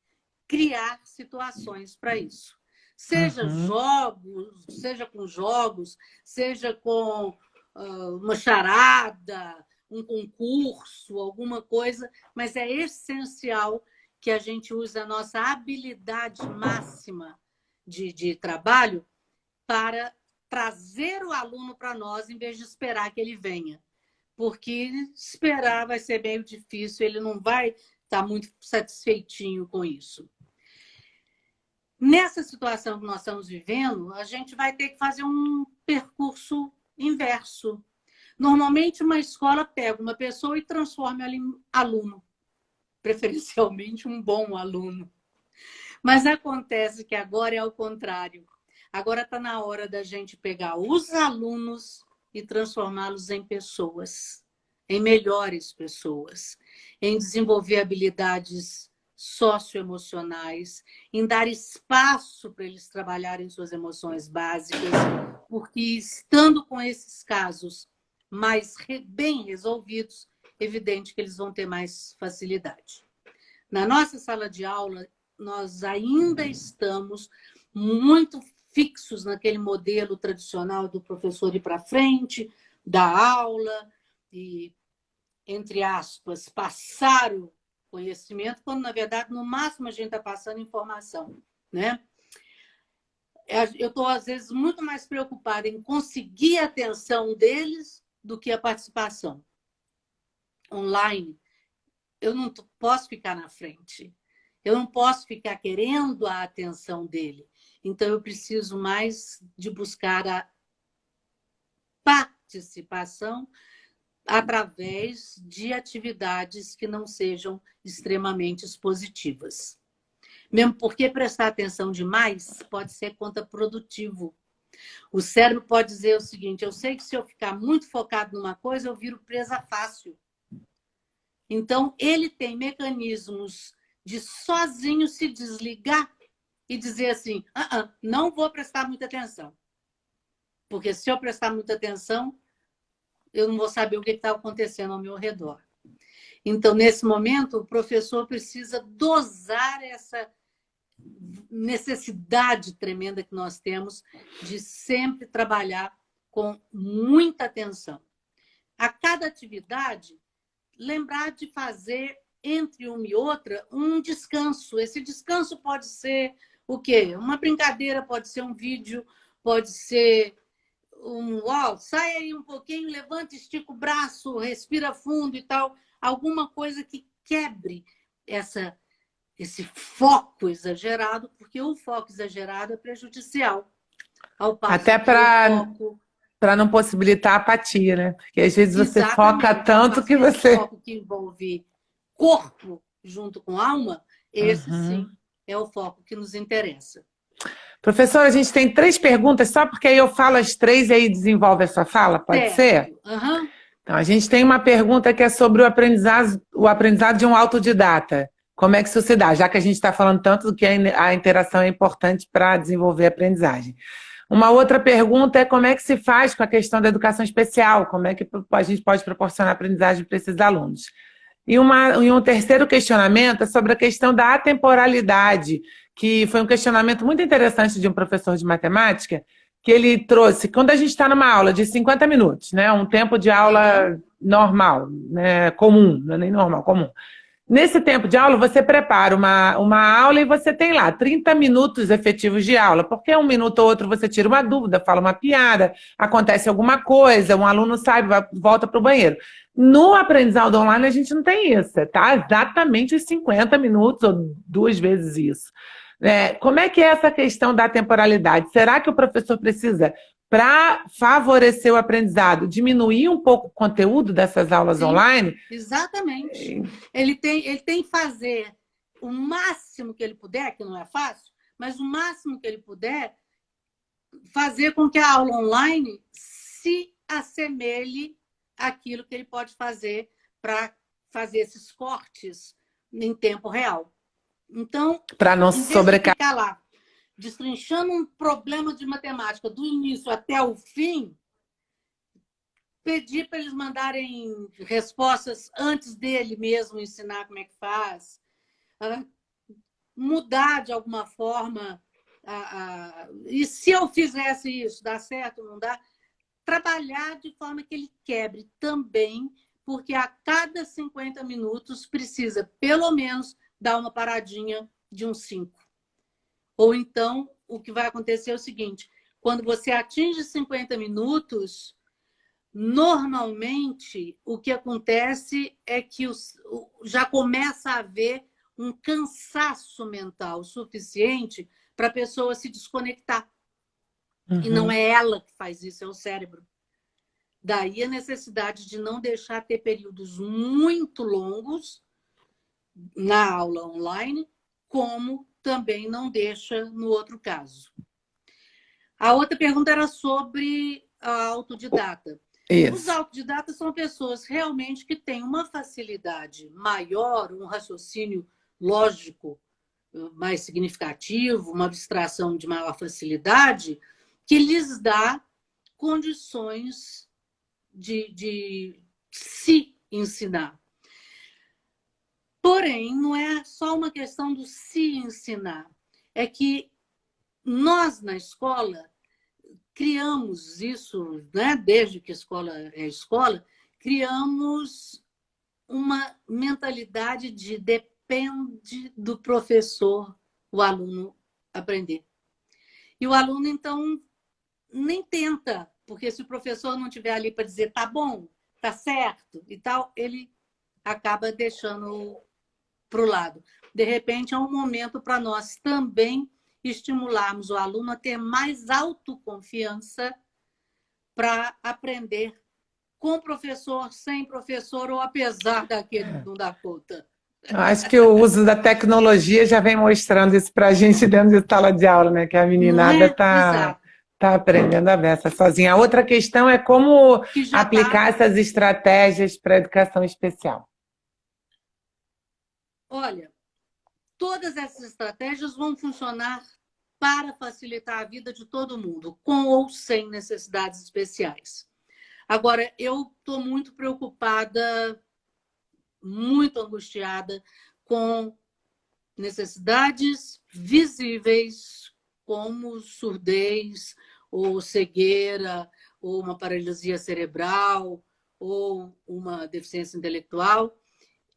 criar situações para isso. Uhum. Seja com jogos, seja com uma charada, um concurso, alguma coisa, mas é essencial que a gente use a nossa habilidade máxima de trabalho para trazer o aluno para nós em vez de esperar que ele venha. Porque esperar vai ser meio difícil, ele não vai estar muito satisfeitinho com isso. Nessa situação que nós estamos vivendo, a gente vai ter que fazer um percurso inverso. Normalmente, uma escola pega uma pessoa e transforma ela em aluno, preferencialmente um bom aluno. Mas acontece que agora é ao contrário. Agora está na hora da gente pegar os alunos e transformá-los em pessoas, em melhores pessoas, em desenvolver habilidades socioemocionais, em dar espaço para eles trabalharem suas emoções básicas, porque estando com esses casos mais bem resolvidos, evidente que eles vão ter mais facilidade. Na nossa sala de aula, nós ainda estamos muito fixos naquele modelo tradicional do professor ir para frente, da aula e, entre aspas, passar o conhecimento, quando, na verdade, no máximo a gente está passando informação, né? Eu estou, às vezes, muito mais preocupada em conseguir a atenção deles do que a participação online. Eu não posso ficar na frente. Eu não posso ficar querendo a atenção dele. Então, eu preciso mais de buscar a participação através de atividades que não sejam extremamente expositivas. Mesmo porque prestar atenção demais pode ser contraprodutivo. O cérebro pode dizer o seguinte: eu sei que se eu ficar muito focado numa coisa, eu viro presa fácil. Então, ele tem mecanismos de sozinho se desligar e dizer assim: não vou prestar muita atenção. Porque se eu prestar muita atenção, eu não vou saber o que está acontecendo ao meu redor. Então, nesse momento, o professor precisa dosar essa necessidade tremenda que nós temos de sempre trabalhar com muita atenção. A cada atividade, lembrar de fazer, entre uma e outra, um descanso. Esse descanso pode ser o quê? Uma brincadeira, pode ser um vídeo, pode ser sai aí um pouquinho, levanta, estica o braço, respira fundo e tal. Alguma coisa que quebre esse foco exagerado, porque o foco exagerado é prejudicial. Ao passo Até que o foco... para não possibilitar a apatia, né? Porque às vezes você foca Exatamente. Ao tanto passo que que esse você... foco que envolve corpo junto com alma, esse sim é o foco que nos interessa. Professora, a gente tem 3 perguntas, só porque aí eu falo as 3 e aí desenvolve a sua fala, pode ser? Uhum. Então, a gente tem uma pergunta que é sobre o aprendizado de um autodidata. Como é que isso se dá? Já que a gente está falando tanto do que a interação é importante para desenvolver a aprendizagem. Uma outra pergunta é como é que se faz com a questão da educação especial, como é que a gente pode proporcionar aprendizagem para esses alunos. E um terceiro questionamento é sobre a questão da atemporalidade, que foi um questionamento muito interessante de um professor de matemática, que ele trouxe, quando a gente está numa aula de 50 minutos, né, um tempo de aula normal, né, comum, não é nem normal, comum. Nesse tempo de aula, você prepara uma aula e você tem lá 30 minutos efetivos de aula, porque um minuto ou outro você tira uma dúvida, fala uma piada, acontece alguma coisa, um aluno sai, volta para o banheiro. No aprendizado online, a gente não tem isso, tá? Exatamente os 50 minutos, ou 2 vezes isso. Como é que é essa questão da temporalidade? Será que o professor precisa, para favorecer o aprendizado, diminuir um pouco o conteúdo dessas aulas online? Exatamente. Ele tem que fazer o máximo que ele puder, que não é fácil, mas o máximo que ele puder, fazer com que a aula online se assemelhe àquilo que ele pode fazer para fazer esses cortes em tempo real. Então, para não sobrecarregar, ficar lá destrinchando um problema de matemática do início até o fim, pedir para eles mandarem respostas antes dele mesmo ensinar como é que faz, mudar de alguma forma. E se eu fizesse isso, dá certo, não dá? Trabalhar de forma que ele quebre também, porque a cada 50 minutos precisa, pelo menos, dar uma paradinha de uns 5. Ou então, o que vai acontecer é o seguinte: quando você atinge 50 minutos, normalmente o que acontece é que já começa a haver um cansaço mental suficiente para a pessoa se desconectar. E não é ela que faz isso, é o cérebro. Daí a necessidade de não deixar ter períodos muito longos na aula online, como também não deixa no outro caso. A outra pergunta era sobre a autodidata. Isso. Os autodidatas são pessoas realmente que têm uma facilidade maior, um raciocínio lógico mais significativo, uma abstração de maior facilidade, que lhes dá condições de se ensinar. Porém, não é só uma questão do se ensinar. É que nós, na escola, criamos isso, né? Desde que a escola é escola, criamos uma mentalidade de depende do professor o aluno aprender. E o aluno, então, nem tenta, porque se o professor não estiver ali para dizer tá bom, tá certo e tal, ele acaba deixando para o lado. De repente, é um momento para nós também estimularmos o aluno a ter mais autoconfiança para aprender com professor, sem professor ou apesar daquele que não dá conta. Eu acho que o uso da tecnologia já vem mostrando isso para a gente dentro de sala de aula, né? Que a Não meninada é? tá, Exato. tá aprendendo a beça sozinha. A outra questão é como Que já está. aplicar essas estratégias para a educação especial. Olha, todas essas estratégias vão funcionar para facilitar a vida de todo mundo, com ou sem necessidades especiais. Agora, eu estou muito preocupada, muito angustiada com necessidades visíveis, como surdez, ou cegueira, ou uma paralisia cerebral, ou uma deficiência intelectual,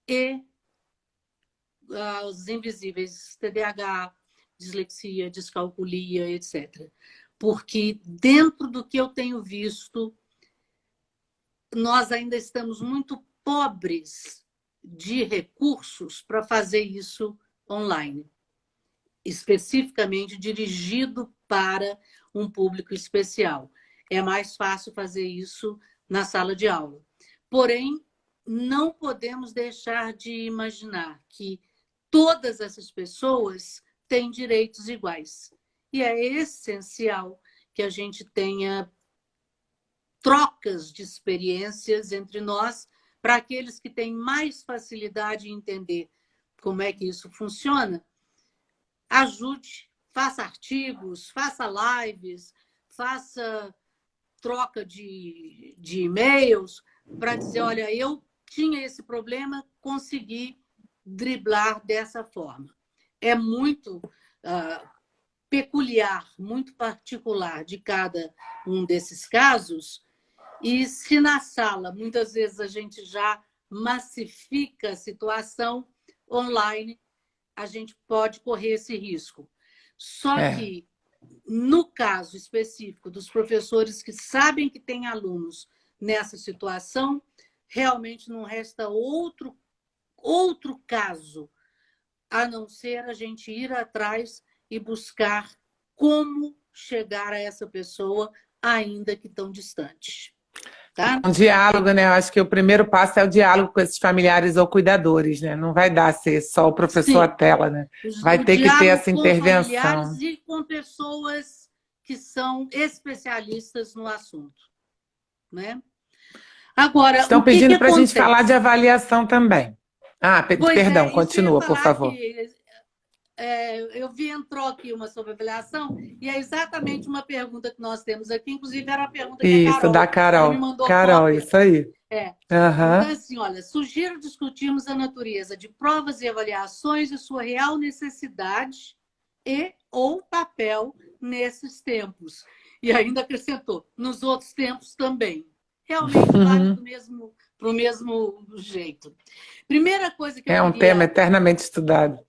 e os invisíveis, TDAH, dislexia, descalculia, etc. Porque dentro do que eu tenho visto, nós ainda estamos muito pobres de recursos para fazer isso online, especificamente dirigido para um público especial. É mais fácil fazer isso na sala de aula. Porém, não podemos deixar de imaginar que todas essas pessoas têm direitos iguais. E é essencial que a gente tenha trocas de experiências entre nós para aqueles que têm mais facilidade em entender como é que isso funciona. Ajude, faça artigos, faça lives, faça troca de e-mails para dizer, olha, eu tinha esse problema, consegui driblar dessa forma. É muito peculiar, muito particular de cada um desses casos, e se na sala, muitas vezes, a gente já massifica a situação online, a gente pode correr esse risco. Só que, no caso específico dos professores que sabem que têm alunos nessa situação, realmente não resta outro caso a não ser a gente ir atrás e buscar como chegar a essa pessoa, ainda que tão distante. Tá? Um diálogo, né? Eu acho que o primeiro passo é o diálogo com esses familiares ou cuidadores, né? Não vai dar ser só o professor à Sim, tela, né? Vai o ter que ter diálogo essa com familiares intervenção. e com pessoas que são especialistas no assunto, né? Agora, Estão o que que pedindo para a gente falar de acontece? avaliação também. Ah, Pois perdão, é, isso que eu ia continua, por falar favor. que eu vi, entrou aqui uma sobre avaliação, e é exatamente uma pergunta que nós temos aqui, inclusive era a pergunta que a Isso, da Carol já me Carol. mandou Carol, cópia. isso aí. Então, Aham. assim, olha, sugiro discutirmos a natureza de provas e avaliações e sua real necessidade e ou papel nesses tempos. E ainda acrescentou, nos outros tempos também. Realmente vale Uhum. para o mesmo jeito. Primeira coisa que eu É um tema queria eternamente estudado.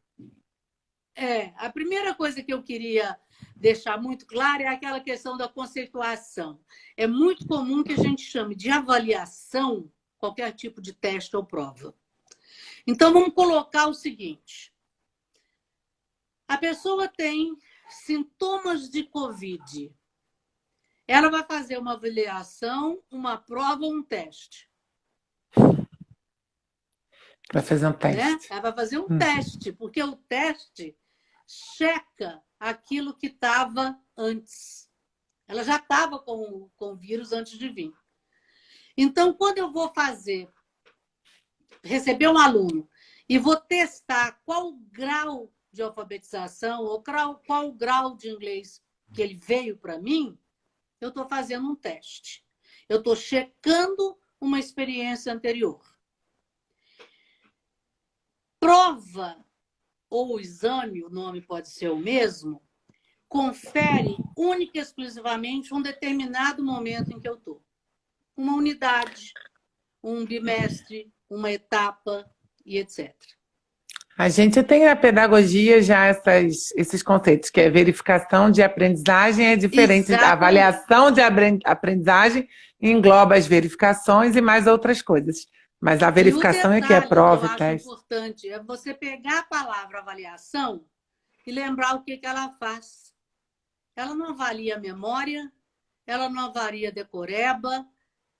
a primeira coisa que eu queria deixar muito clara é aquela questão da conceituação. É muito comum que a gente chame de avaliação qualquer tipo de teste ou prova. Então, vamos colocar o seguinte: a pessoa tem sintomas de Covid. Ela vai fazer uma avaliação, uma prova ou um teste. Para fazer um Né? teste. Ela vai fazer um teste, porque o teste checa aquilo que estava antes. Ela já estava com o vírus antes de vir. Então, quando eu vou receber um aluno e vou testar qual o grau de alfabetização ou qual o grau de inglês que ele veio para mim, eu estou fazendo um teste. Eu estou checando uma experiência anterior. prova ou exame, o nome pode ser o mesmo, confere única e exclusivamente um determinado momento em que eu estou. Uma unidade, um bimestre, uma etapa e etc. A gente tem na pedagogia já esses conceitos, que é verificação de aprendizagem é diferente da Exatamente. avaliação de aprendizagem, engloba as verificações e mais outras coisas. Mas a verificação é que é E o detalhe que eu prova e acho teste. importante é você pegar a palavra avaliação e lembrar o que ela faz. Ela não avalia memória, ela não avalia decoreba,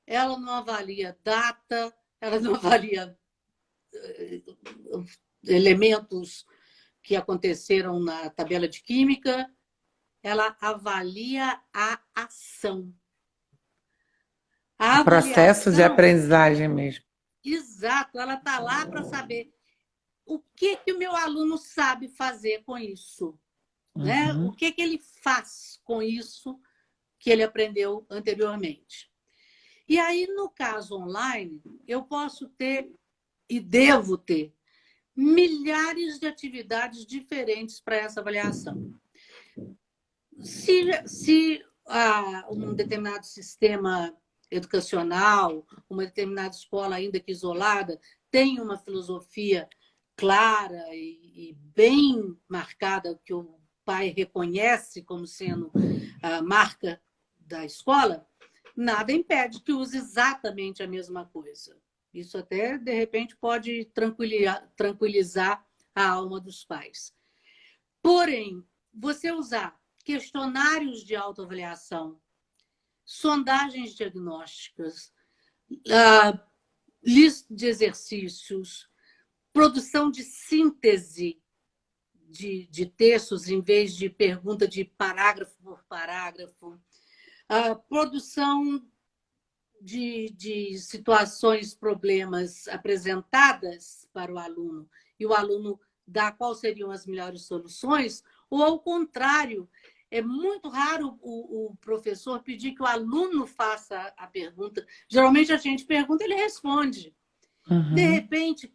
ela não avalia data, ela não avalia elementos que aconteceram na tabela de química, ela avalia a ação. A O processo de avaliação, aprendizagem mesmo. exato, ela está lá para saber o que o meu aluno sabe fazer com isso, né? O que ele faz com isso que ele aprendeu anteriormente. E aí, no caso online, eu posso ter e devo ter milhares de atividades diferentes para essa avaliação. Se um determinado sistema educacional, uma determinada escola, ainda que isolada, tem uma filosofia clara e bem marcada, que o pai reconhece como sendo a marca da escola, nada impede que use exatamente a mesma coisa. Isso até, de repente, pode tranquilizar a alma dos pais. Porém, você usar questionários de autoavaliação, sondagens diagnósticas, lista de exercícios, produção de síntese de textos em vez de pergunta de parágrafo por parágrafo, produção de situações, problemas apresentadas para o aluno e o aluno dá quais seriam as melhores soluções, ou ao contrário, é muito raro o professor pedir que o aluno faça a pergunta. Geralmente a gente pergunta, ele responde. De repente,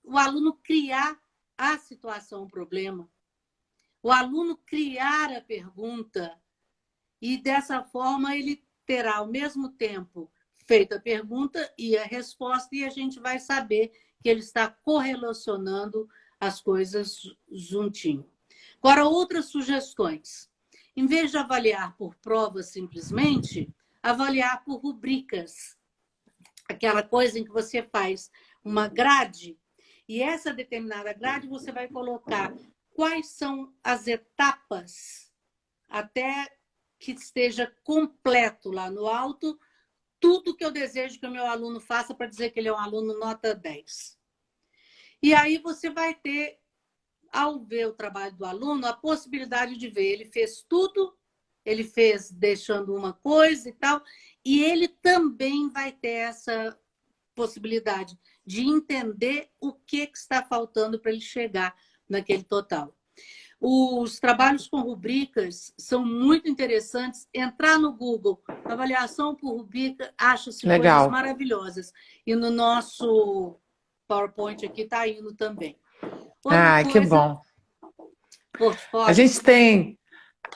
o aluno criar a situação, o problema. O aluno criar a pergunta e, dessa forma, ele terá, ao mesmo tempo, feito a pergunta e a resposta, e a gente vai saber que ele está correlacionando as coisas juntinho. Agora, outras sugestões. Em vez de avaliar por provas simplesmente, avaliar por rubricas. Aquela coisa em que você faz uma grade, e essa determinada grade você vai colocar quais são as etapas até que esteja completo lá no alto, tudo que eu desejo que o meu aluno faça para dizer que ele é um aluno nota 10. E aí você vai ter, ao ver o trabalho do aluno, a possibilidade de ver, ele fez tudo, ele fez deixando uma coisa e tal, e ele também vai ter essa possibilidade de entender o que está faltando para ele chegar naquele total. Os trabalhos com rubricas são muito interessantes. Entrar no Google, avaliação por rubrica, acha-se coisas maravilhosas. E no nosso PowerPoint aqui está indo também. Outra coisa, que bom. Portfólio. A gente tem...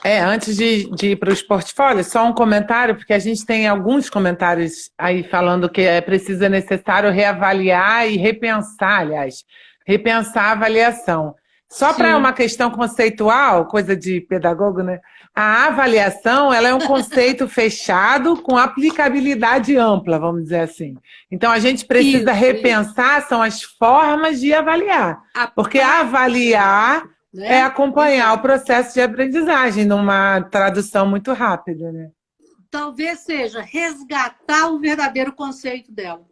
antes de ir para os portfólios, só um comentário, porque a gente tem alguns comentários aí falando que é preciso, é necessário reavaliar e repensar, aliás, repensar a avaliação. Só para uma questão conceitual, coisa de pedagogo, né? A avaliação, ela é um conceito fechado com aplicabilidade ampla, vamos dizer assim. Então, a gente precisa repensar, são as formas de avaliar. Porque avaliar é acompanhar o processo de aprendizagem numa tradução muito rápida, né? Talvez seja resgatar o verdadeiro conceito dela.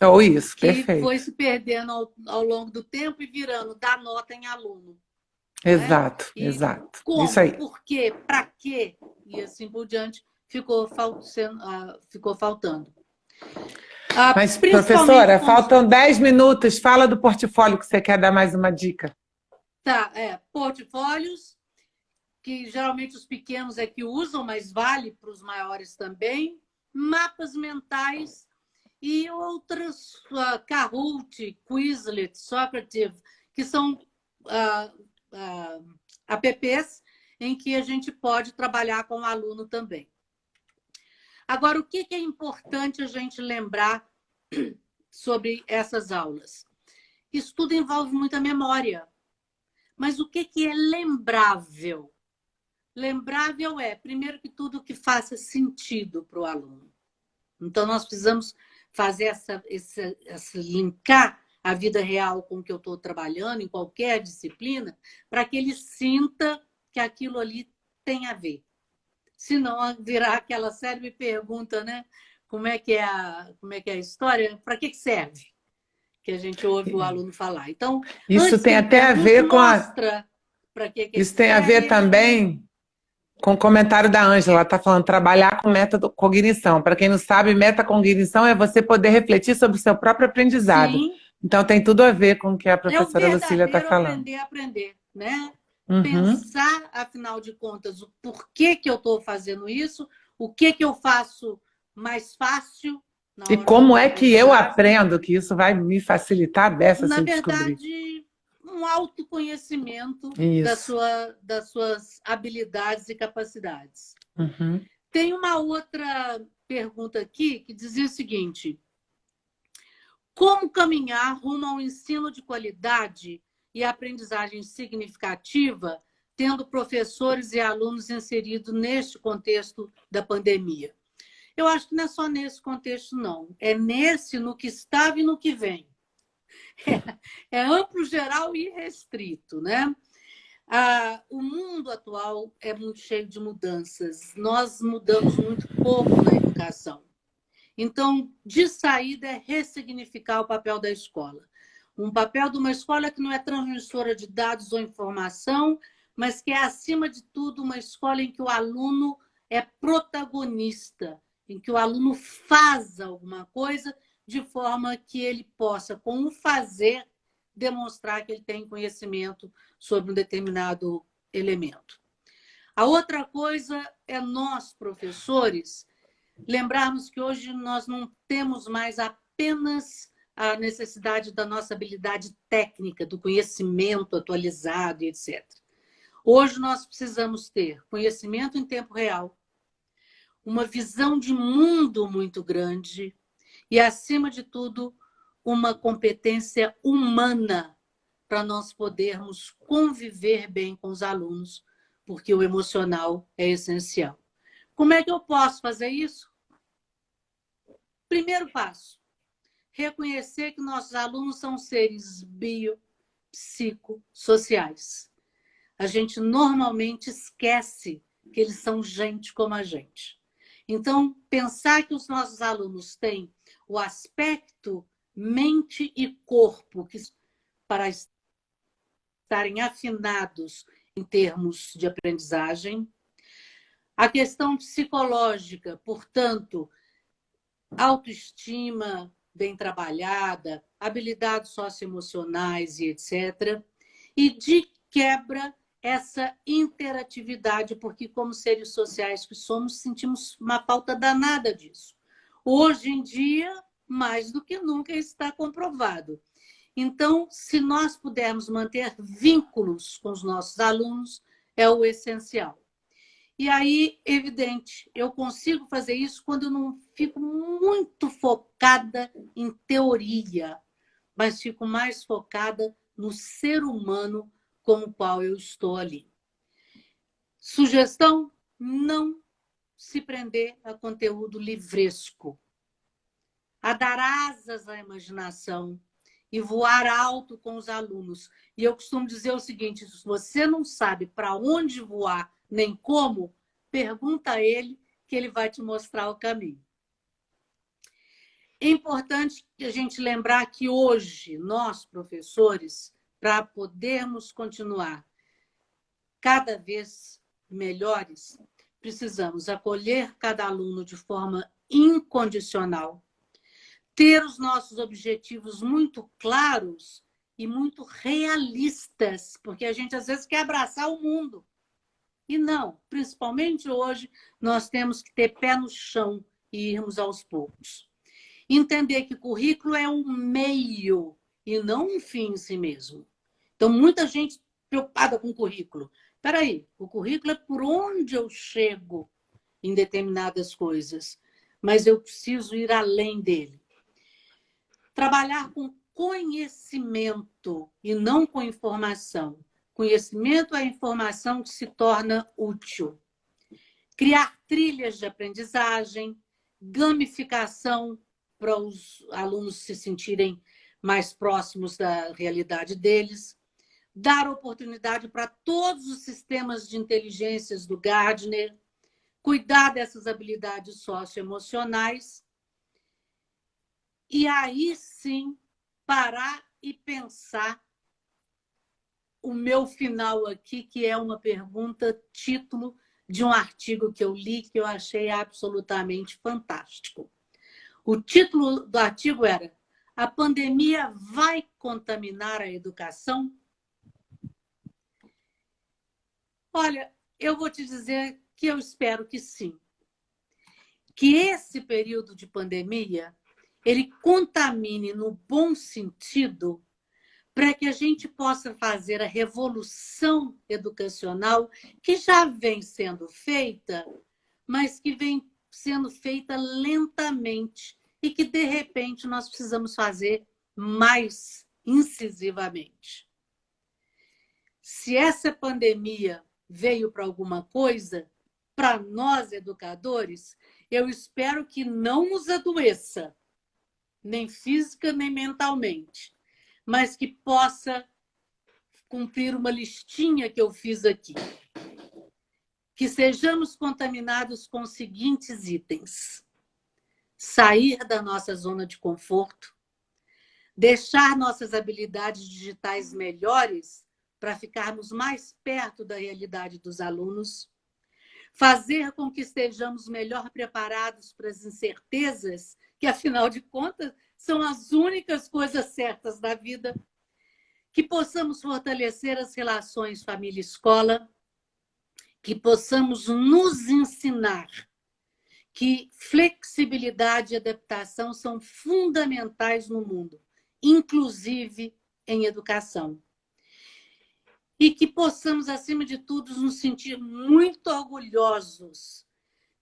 Ou isso, que perfeito. Foi se perdendo ao longo do tempo e virando dar nota em aluno. Exato, né? exato. Como, isso aí. por quê, para quê, e assim por diante, ficou faltando. Mas, professora, faltam 10 minutos. Fala do portfólio que você quer dar mais uma dica. Tá, portfólios, que geralmente os pequenos é que usam, mas vale para os maiores também. Mapas mentais e outras, Kahoot, Quizlet, Socrative, que são apps em que a gente pode trabalhar com o aluno também. Agora, o que é importante a gente lembrar sobre essas aulas? Isso tudo envolve muita memória. Mas o que é lembrável? Lembrável é, primeiro que tudo, que faça sentido para o aluno. Então, nós precisamos fazer linkar a vida real com o que eu estou trabalhando, em qualquer disciplina, para que ele sinta que aquilo ali tem a ver. Senão, virar aquela célebre pergunta, né? Como é que é a história? Para que serve? Que a gente ouve o aluno falar. Então, isso antes tem que ele até a pergunte, ver com mostra para que isso tem a serve, ver também com o comentário da Ângela. Ela está falando trabalhar com metacognição. Para quem não sabe, metacognição é você poder refletir sobre o seu próprio aprendizado. Sim, Então, tem tudo a ver com o que a é o professora Lucília está verdadeiro falando. aprender, né? Uhum. Pensar, afinal de contas, o porquê que eu estou fazendo isso, o que eu faço mais fácil na E hora da como minha é que eu aprendizagem. aprendo, que isso vai me facilitar dessa se Na eu descobrir. verdade, um autoconhecimento Isso. das suas habilidades e capacidades. Uhum. Tem uma outra pergunta aqui que dizia o seguinte: como caminhar rumo ao ensino de qualidade e aprendizagem significativa, tendo professores e alunos inseridos neste contexto da pandemia? Eu acho que não é só nesse contexto, não. É no que estava e no que vem. É amplo, geral e restrito, né? O mundo atual é muito cheio de mudanças. Nós mudamos muito pouco na educação. Então, de saída, é ressignificar o papel da escola. Um papel de uma escola que não é transmissora de dados ou informação, mas que é, acima de tudo, uma escola em que o aluno é protagonista, em que o aluno faz alguma coisa de forma que ele possa, com o fazer, demonstrar que ele tem conhecimento sobre um determinado elemento. A outra coisa é nós, professores, lembrarmos que hoje nós não temos mais apenas a necessidade da nossa habilidade técnica, do conhecimento atualizado, etc. Hoje nós precisamos ter conhecimento em tempo real, uma visão de mundo muito grande e, acima de tudo, uma competência humana para nós podermos conviver bem com os alunos, porque o emocional é essencial. Como é que eu posso fazer isso? Primeiro passo, reconhecer que nossos alunos são seres biopsicossociais. A gente normalmente esquece que eles são gente como a gente. Então, pensar que os nossos alunos têm o aspecto mente e corpo para estarem afinados em termos de aprendizagem. A questão psicológica, portanto, autoestima bem trabalhada, habilidades socioemocionais e etc. E, de quebra, essa interatividade, porque, como seres sociais que somos, sentimos uma falta danada disso. Hoje em dia, mais do que nunca, está comprovado. Então, se nós pudermos manter vínculos com os nossos alunos, é o essencial. E aí, evidente, eu consigo fazer isso quando eu não fico muito focada em teoria, mas fico mais focada no ser humano com o qual eu estou ali. Sugestão: não se prender a conteúdo livresco, a dar asas à imaginação e voar alto com os alunos. E eu costumo dizer o seguinte: se você não sabe para onde voar, nem como, pergunta a ele, que ele vai te mostrar o caminho. É importante a gente lembrar que hoje, nós, professores, para podermos continuar cada vez melhores, precisamos acolher cada aluno de forma incondicional, ter os nossos objetivos muito claros e muito realistas, porque a gente às vezes quer abraçar o mundo. E não, principalmente hoje, nós temos que ter pé no chão e irmos aos poucos. Entender que currículo é um meio e não um fim em si mesmo. Então, muita gente preocupada com o currículo. Espera aí, o currículo é por onde eu chego em determinadas coisas, mas eu preciso ir além dele. Trabalhar com conhecimento e não com informação. Conhecimento é a informação que se torna útil. Criar trilhas de aprendizagem, gamificação para os alunos se sentirem mais próximos da realidade deles, dar oportunidade para todos os sistemas de inteligências do Gardner, cuidar dessas habilidades socioemocionais e aí sim parar e pensar o meu final aqui, que é uma pergunta, título de um artigo que eu li, que eu achei absolutamente fantástico. O título do artigo era: a pandemia vai contaminar a educação? Olha, eu vou te dizer que eu espero que sim. Que esse período de pandemia, ele contamine no bom sentido para que a gente possa fazer a revolução educacional que já vem sendo feita, mas que vem sendo feita lentamente e que, de repente, nós precisamos fazer mais incisivamente. Se essa pandemia veio para alguma coisa, para nós, educadores, eu espero que não nos adoeça, nem física, nem mentalmente, mas que possa cumprir uma listinha que eu fiz aqui. Que sejamos contaminados com os seguintes itens: sair da nossa zona de conforto, deixar nossas habilidades digitais melhores para ficarmos mais perto da realidade dos alunos, fazer com que estejamos melhor preparados para as incertezas, que, afinal de contas, são as únicas coisas certas da vida, que possamos fortalecer as relações família-escola, que possamos nos ensinar que flexibilidade e adaptação são fundamentais no mundo, inclusive em educação. E que possamos, acima de tudo, nos sentir muito orgulhosos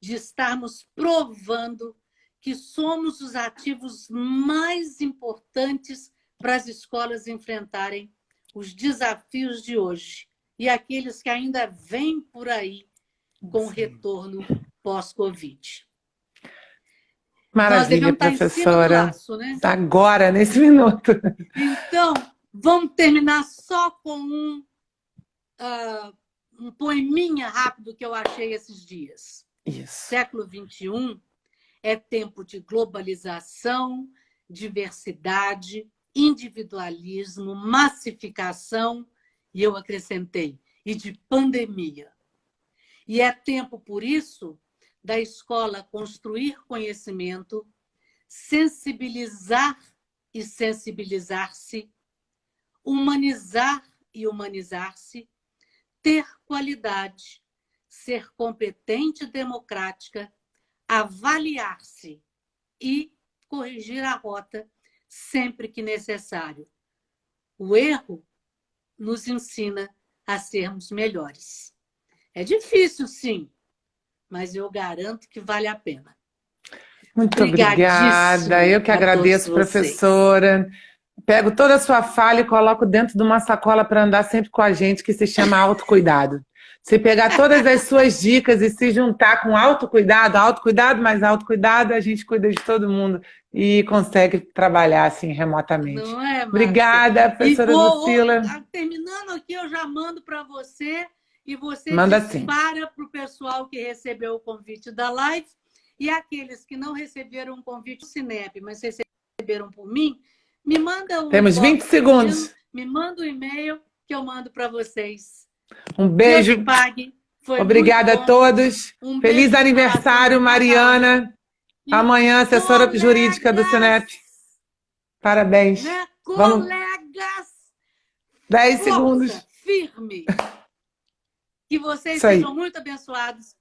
de estarmos provando que somos os ativos mais importantes para as escolas enfrentarem os desafios de hoje e aqueles que ainda vêm por aí com o retorno pós-Covid. Maravilha, Nós devemos estar em cima do professora. laço, né? Agora, nesse minuto. Então, vamos terminar só com um poeminha rápido que eu achei esses dias. Isso. Século XXI é tempo de globalização, diversidade, individualismo, massificação, e eu acrescentei, e de pandemia. E é tempo, por isso, da escola construir conhecimento, sensibilizar e sensibilizar-se, humanizar e humanizar-se, ter qualidade, ser competente e democrática, avaliar-se e corrigir a rota sempre que necessário. O erro nos ensina a sermos melhores. É difícil, sim, mas eu garanto que vale a pena. Muito obrigada. Eu que agradeço, professora. Pego toda a sua fala e coloco dentro de uma sacola para andar sempre com a gente, que se chama autocuidado. Se pegar todas as suas dicas e se juntar com autocuidado mais autocuidado, a gente cuida de todo mundo e consegue trabalhar assim remotamente. Não é, Márcia? Obrigada, professora Lucila. Terminando aqui, eu já mando para você e você Manda dispara para o pessoal que recebeu o convite da live e aqueles que não receberam o convite do Cinep, mas receberam por mim, me manda um Temos 20 segundos. Me manda um e-mail que eu mando para vocês. Um beijo. Deus te pague. Foi obrigada a todos. Feliz aniversário, Mariana. Amanhã, assessora jurídica do Cinep. Parabéns. Né? Vamos. Colegas. 10 segundos. Firme. Que vocês sejam muito abençoados